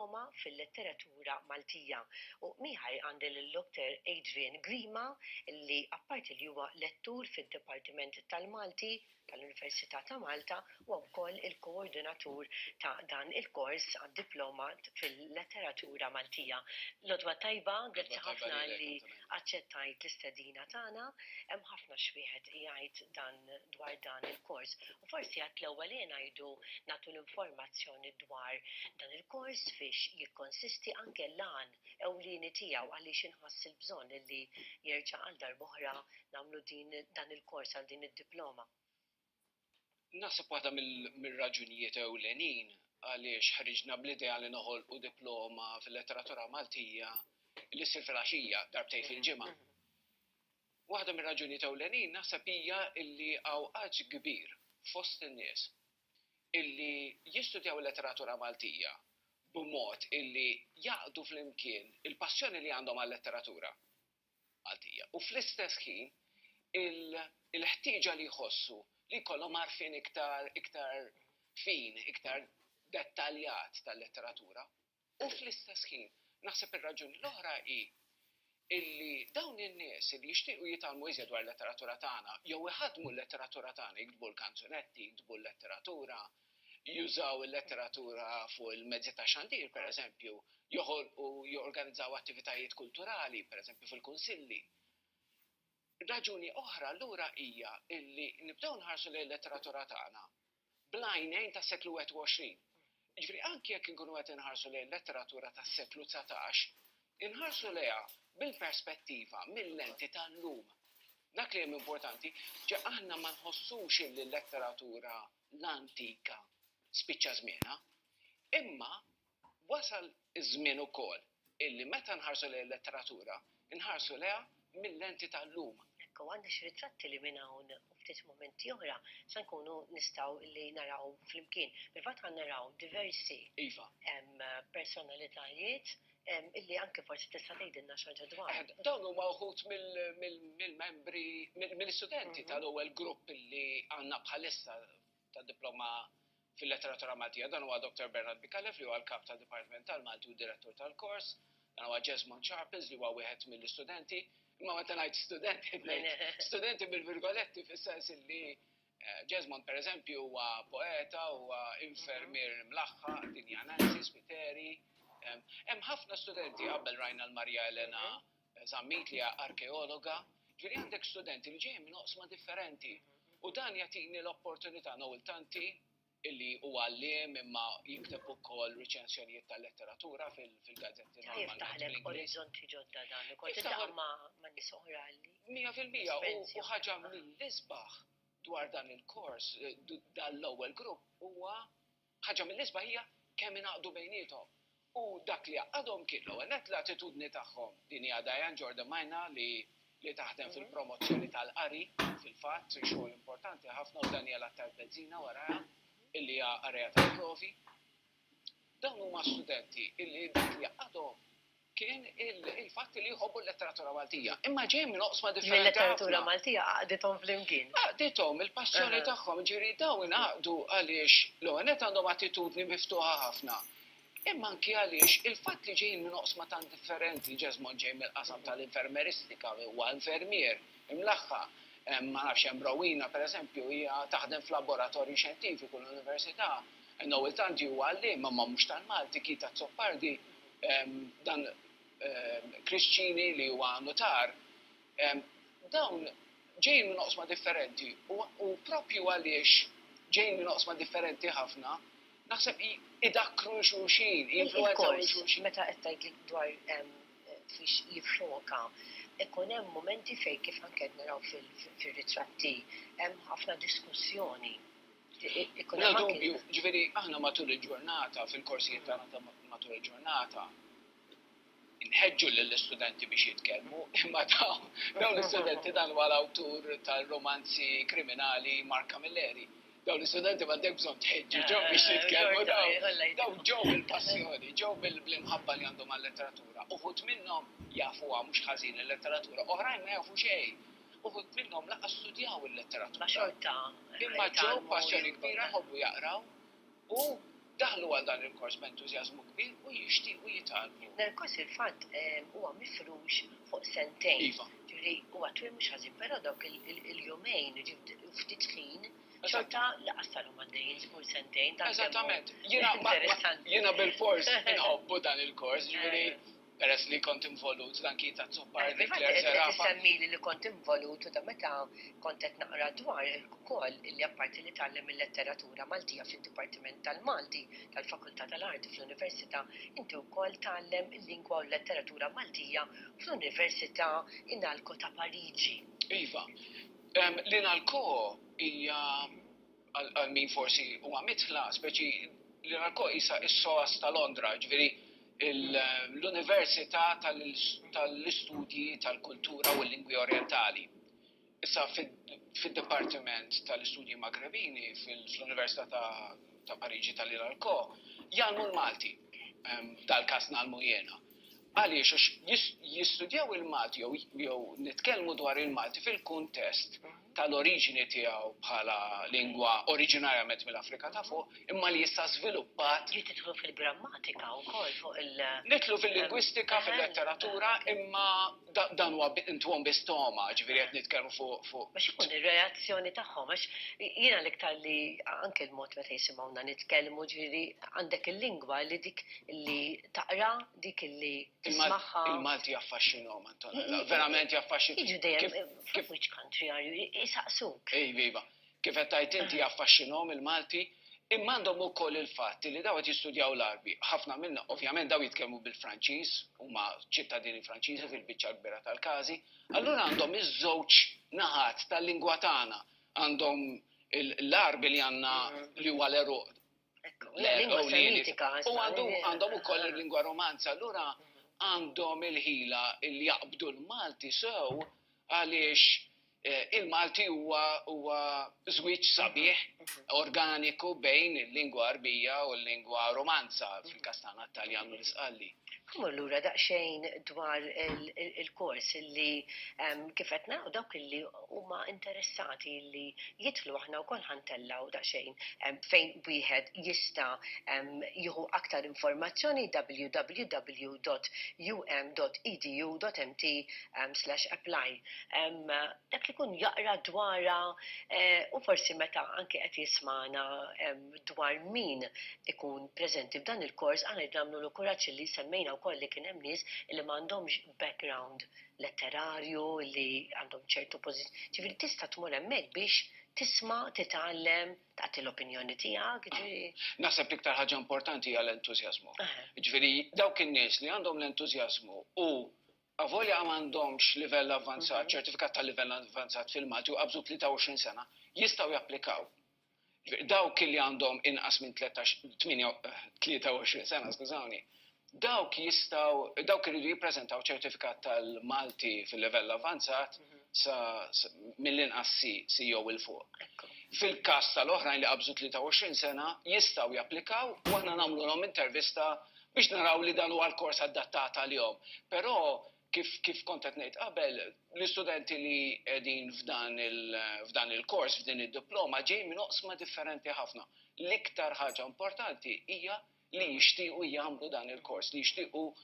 id-Diploma fil-Letteratura Maltija. U miħaj għandi l-Dr. Adrian Grima, li apparti li huwa lettur fid-Dipartiment tal-Malti tal-Università ta' Malta u wkoll il-koordinatur ta' dan il-kors għad-Diploma fil-Letteratura Maltija. Lodwa tajba, grazzi ħafna li aċċettajt l-istedina tagħna, hemm ħafna xwieħed jgħid dwar dan il-kors. U forsi għat l-ewwel ngħidu nagħtu l-informazzjoni dwar dan il-kors fiex jikkonsisti anke l-għan ewlieni tiegħu għaliex inħass il-bżonn li jerġa' għal darb'oħra nagħmlu dan il-kors għal din id-diploma. Naħseb waħda mill-raġunijiet ewlenin għaliex ħriġna bl-idea li noħolqu diploma fil-letteratura Maltija li ssir fil-għaxija darbtejn fil-ġimgħa. Waħda mir-raġunijiet ewlenin naħseb hija illi għawqaġ kbir fost in-nies illi jistudjaw il-letteratura Maltija b'mod illi jaqdu flimkien il-passjoni li għandhom għal-letteratura Maltija u fl-istess ħin il-ħtieġa li jħossu li jkollhom għarfien iktar fin, iktar dettaljat tal-letteratura u fl-istess ħin naħseb ir-raġuni l-oħra hi illi dawn in-nies li jixtiequ jitgħallmu iżjed dwar letteratura tagħna jew iħadmu l-letteratura tagħna jiktbu l-kanzunetti, jiktbu l-letteratura, jużaw il-letteratura fuq il-mezzi ta' xandir, pereżempju, joħolqu jorganizzaw attivitajiet kulturali, pereżempju fil-kunsilli. Raġuni oħra allura hija illi nibdew nħarsu lejn letteratura tagħna bl-għajnejn tas-seklu 21. Jiġifieri anke jekk inkunu qed inħarsu lejn letteratura tas-seklu 19, inħarsu lejha bil-perspettiva mill-lenti tal-lum. Dak li hemm importanti, aħna ma nħossux illi l-letteratura l-antika spiċċa żmienha, imma wasal iż-żmien ukoll illi meta nħarsu lejn letteratura, inħarsu lejha mill-lenti tal-lum. Ekku għandek ritratti li minn hawn u ftit momenti oħra se nkunu nistgħu li naraw flimkien. Bil-fatt naraw diversi personalitajiet illi anke forsi tista' tgħidilna xi ħaġa dwar. Dawn huma wħud mill-membri mill-istudenti tal-ewwel grupp illi għandna bħalissa tad-Diploma fil-Letteratura Maltija. Dan huwa Dr. Bernard Bikalef li huwa l-kap tad-Dipartiment tal-Malti u direttur tal-kors. Dan huwa Jesmond Sharples li huwa wieħed mill-istudenti. Imma meta ngħid studenti bil-virgoletti fis-sens li Jesmond pereżempju huwa poeta, huwa infermier mlaħħa, dinja analysis, Piteri. Hemm ħafna studenti qabel rajna l-Marja Elena Zammit li hija arkeologa. Ġifieri għandek studenti li ġejjin minn oqsma differenti. U dan jagħtini l-opportunità nowiltanti illi huwa għalliem imma jikteb ukoll riċensjonijiet tal-letteratura fil-gazzetti normali. Jiftaħlek orizzonti ġodda dan, ukoll titlaqa ma' nies oħra li. 100% u ħaġa mill-isbaħ dwar dan il-kors dal-ewwel grupp huwa ħaġa mill-isbaħ hija kemm ingħaqdu bejniethom. U dak li għadhom kien l-ewwel nett l-attitudni tagħhom. Din hija Diane Jordan Majna li taħdem fil-promozzjoni tal-qari fil-fatt xogħol importanti ħafna u Daniela Tarbezzina warajha illi hija qarija tal-provi. Dawn huma studenti illi dak li għadhom kien il-fatt li jħobbu l-letteratura Maltija. Imma ġej minn oqsma differenti. Mill-letteratura Maltija għaqdithom flimkien. Għaqdithom il-passjoni tagħhom, ġieri dawn ingħaqdu għaliex l-ewwel nett għandhom attitudni miftuħa ħafna. Imma anke għaliex il-fatt li ġejjin minn oqsma tant differenti, Jesmond ġej mill-qasam tal-infermeristika, huwa infermier, imlaħħa. Ma nafx hemm Rowina pereżempju hija taħdem f'laboratorju xjentifiku l-Università. Nowiltanti huwa għalliem ma mhux tal-Malti Kita Zoppardi dan Kristċini li huwa notar. Dawn ġejjin minn oqsma differenti u proprju għaliex ġejjin minn oqsma differenti ħafna naħseb idakru xulxin, influenzaw xulxin. Meta qed tgħid dwar fiex jiffoka. Ikun hemm momenti fejn kif anke naraw fir-ritratti hemm ħafna diskussjoni. Ġifieri aħna matul il-ġurnata fil-korsijiet tagħna matul il-ġurnata inħeġġu lill-istudenti biex jitkellmu, imma dawn l-istudenti dan huwa l-awtur tal-romanzi kriminali Mark Camilleri. Dawn l-istudenti m'għandek bżonn tħeġġu ġew biex jitkellmu dawn ġew bil-passjoni, ġew bil-imħabba li għandhom għall-letteratura. Uħud minnhom jafuha mhux ħażin il-letteratura, oħrajn ma jafu xejn. Uħud minnhom laqas studjaw il-letteratura. Ma xorta. Imma ġew passjoni kbira jħobbu jaqraw u daħlu għal dan il-kors b'entużjażmu kbir u jixtiequ jitgħallmu. Il-kors il-fatt huwa mifrux fuq sentejn. Iva. Ġifieri huwa twil mhux ħażin, però dawk il-jumejn ftit ħin xorta laqas salhom għaddejjin żgur sentejn. Eżattament. Jiena bil-fors inħobbu dan il-kors, ġifieri peress li kont involut dan kien ta' zuppar Declare Serafa. Semmili li kont involut u ta' meta kont qed naqra dwar ukoll illi apparti li tgħallem il-letteratura Maltija fid-Dipartiment tal-Malti tal-Fakultà tal-Arti fl-Università, inti wkoll tgħallem il-lingwa u l-letteratura Maltija fl-Università Inalco ta' Pariġi. Iva. L-Inalco hija għal min forsi huwa mitħla, speċi l-Inalco isa is-SOAS ta' Londra, ġifieri l-Università tal-Istudji tal-Kultura u l-Lingwi Orientali. Issa fid-Dipartiment tal-Istudji Magrebini fl-Università ta' Pariġi tal-Inalco jgħallmu l-Malti, dal-każ nagħllmu jiena. Għaliex jistudjaw il-Malti jew nitkellmu dwar il-Malti fil-kuntest tal-oriġini tiegħu bħala lingwa oriġinarjament mill-Afrika ta' fuq, imma li jista' żviluppat. Titħlu fil-grammatika wkoll fuq Nitlu fil-lingwistika, fil-letteratura, imma dan huwa intuhom bistoma, ġifieri qed nitkellmu fuq. Biex ikun ir-reazzjoni tagħhom, għax jiena l-iktar li anke l-mod meta jisimgħuna nitkellmu ġifieri għandek il-lingwa li dik li taqra, dik li tismaħħa. Il-Malti jaffaxxinhom, Antonella, verament jaffaxxin. Jiġu dejjem from which country are you? Isaqsuk. Iva. Kif qed tgħid inti jaffaxxinhom il-Malti, imma għandhom ukoll il-fatt li daw qed jistudjaw l-Arbi. Ħafna minnha ovvjament daw jitkellmu bil-Franċiż, huma ċittadini Franċiżi fil-biċċa kbira tal-każi, allura għandhom iż-żewġ naħat tal-lingwa tagħna. Għandhom l-Arbi li għandna li huwa l-eruq. Lingwa semitika. U għandhom ukoll il-lingwa romanza, allura għandhom il-ħila li jaqbdu l-Malti sew għaliex il-Malti huwa żwieġ sabiħ organiku bejn il-lingwa Arbija u l-lingwa romanza fil-Kastana Taljan u l-Isqalli. Kumur lura daqsxejn dwar il-kors illi kif qed naraw dawk illi huma interessati li jidħlu aħna wkoll ħantellaw daqsxejn fejn wieħed jista' jieħu aktar informazzjoni www.um.edu.mt/apply. Dak li kun jaqra dwarha u forsi meta anke qed jismana dwar min ikun preżenti f'dan il-kors aħna nagħmlu l-kuraġġ li semmejna wkoll li kien hemm nies li m'għandhomx background letterarju li għandhom ċertu pożizzjoni. Ġifieri tista' tmur hemmhekk biex tisma' titgħallem tagħti l-opinjoni tiegħek. Naħseb l-iktar ħaġa importanti hija l-entużjażmu. Ġifieri dawk in-nies li għandhom l-entużjażmu u avolja m'għandhomx livell avvanzat, ċertifikat tal-livell avvanzat fil-Malti u qabżu 23 sena, jistgħu japplikaw. Dawk li għandhom inqas minn 23 sena, skużawni, dawk iridu jippreżentaw ċertifikat tal-Malti fil-livell avvanzat mill-inqas C jew il fuq. Fil-każ tal-oħrajn li qabżu 23 sena jistgħu japplikaw u aħna nagħmluhom intervista biex naraw li dan huwa l-kors adattat għalihom. Però kif kont qed ngħid qabel, l-istudenti li qegħdin f'dan il-kors, f'din id-diploma ġejjin minn oqsma differenti ħafna. L-iktar ħaġa importanti hija li jixtiequ jagħmlu dan il-kors, li jixtiequ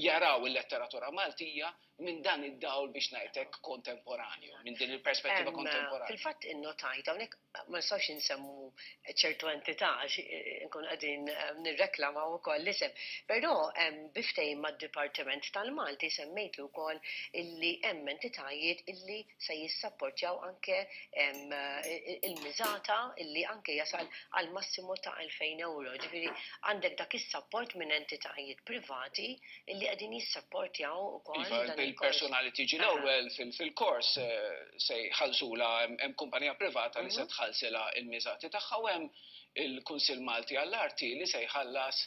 jaraw il-letteratura Maltija minn dan id-dawl biex ngħidlek kontemporanju, minn din il-perspettiva kontemporanja. Fil-fatt innotajt hawnhekk ma nistgħux insemmu ċertu entità nkun qegħdin nirreklamaw ukoll l-isem. Però biftejn mad-Dipartiment tal-Malti semmejtlu wkoll illi hemm entitajiet illi se jissapportjaw anke il-miżata illi anke jasal għal massimu ta' 2,000 euro. Ġifieri għandek dak is-sapport minn entitajiet privati illi qegħdin jissapportjaw ukoll il-personali tiġi l-ewwel fil-kors se jħallsula hemm kumpanija privata li se tħallsilha il-miżati tagħha u hemm il-Kunsill Malti għall-Arti li se jħallas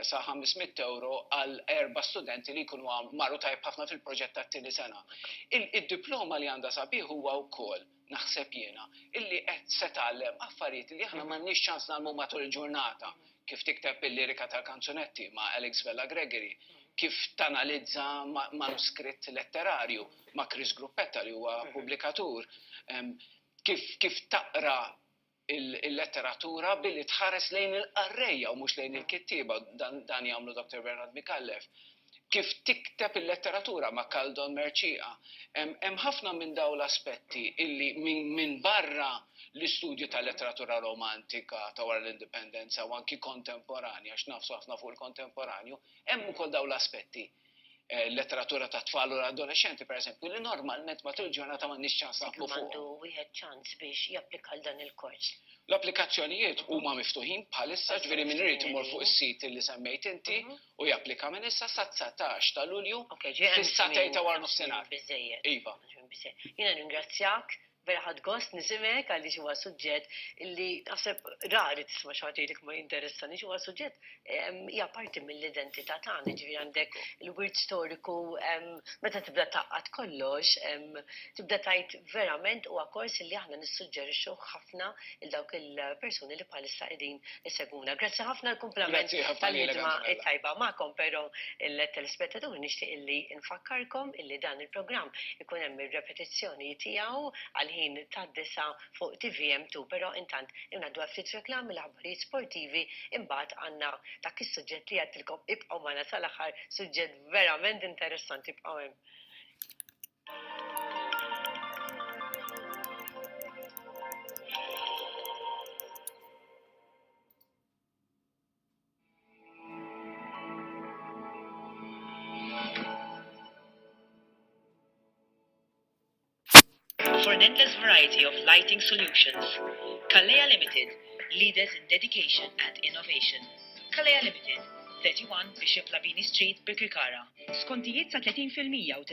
sa 500 euro għal 4 studenti li jkunu marru tajb ħafna fil-proġett tat-tieni sena. Id-diploma li għandha sabiħ huwa wkoll naħseb jiena illi qed se tgħallem affarijiet li aħna m'għandniex ċans nagħmlu matul il-ġurnata kif tikteb il-lirika tal-kanzunetti ma' Alex Vella Gregory, kif tanalizza manuskritt letterarju ma' Chris Gruppetta li huwa pubblikatur, kif taqra il-letteratura billi tħares lejn il-qarrejja u mhux lejn il-kittieba, dan jagħmlu Dr. Bernard Mikallef. Kif tikteb il-letteratura ma' Kaldon Merċiqa. Hemm ħafna minn daw l-aspetti illi minn barra l-istudju tal-letteratura romantika ta' wara l-indipendenza u anki kontemporanja, għax nafsu ħafna fuq il-kontemporanju, hemm ukoll daw l-aspetti. Letteratura ta' tfal u adolescenti, per esempio, li normalment ma tul-ġurnata ma nix ċans naqblu fuq. Għandu wieħed ċans biex japplika dan il-kors. L-applikazzjonijiet huma miftuħin bħalissa, ġifieri min irid imur fuq is-sit li semmejt inti u japplika minn issa sa 19 ta' Lulju fis-satej ta' war nofsinhar. Iva. Jiena ringrazzjak. Vera ħad gost nisimek għalli huwa suġġett illi naħseb rari tisma' xi ħadd ma jinteressani, huwa suġġett hija parti mill-identità tagħna, ġifieri għandek il-wirt storiku meta tibda taqqad kollox, tibda tgħid verament huwa kors illi aħna nissuġġerixxu ħafna il dawk il-persuni li bħalissa qegħdin iseguna. Grazzi ħafna l-kumplament tal-ħidma tajba magħkom, però il-telespettaturi nixtieq illi nfakkarkom illi dan il-programm ikun hemm ir-repetizzjoni tiegħu għal-ħin tad-disa fuq TVAM 2, però intant imnaddu ftit reklam l-aħbarijiet sportivi imbagħad għandna dak is-suġġett li għedtilkom ibqgħu magħna sal-aħħar, suġġett verament interessanti ibqgħu hemm. For an endless variety of lighting solutions, Kalea Limited, leaders in dedication and innovation. Kalea Limited, 31 Bishop Labini Street, Birkirkara. Skontijiet sa 30% u